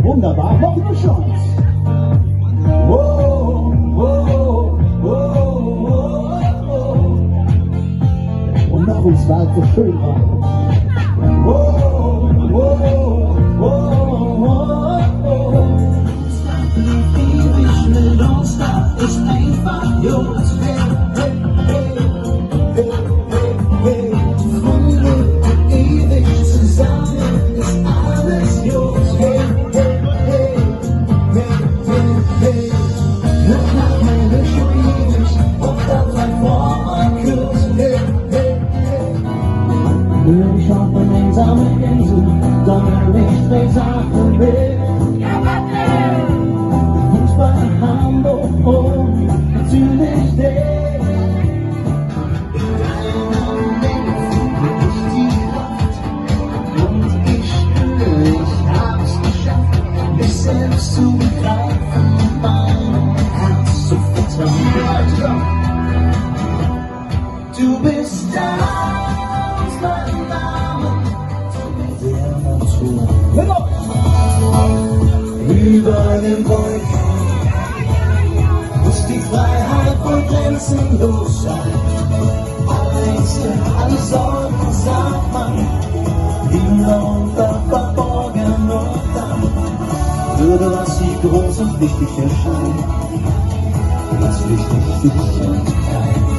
wunderbar, noch eine Chance. Wow, wow, wow, wow. Und noch uns war so schön war. Wow, wow, wow, wow. Ewig mit uns, das ist einfach Jungs. Ewig zusammen ist alles Jungs. Ich auf eine einsame Insel, sondern nicht mehr Sachen will. Fußball, Hamburg und Zürich, in deinem Moment fühle ich die Kraft und ich spüre, ich hab's geschafft, mich selbst zu begreifen, meinem Herz zu vertrauen. Du bist da. Über den Wolken muss die Freiheit wohl grenzenlos sein. Alle Ängste, alle Sorgen, sagt man, liegen unter verborgen und dann würde was sie groß und wichtig erscheinen, was wichtig, dich und kein.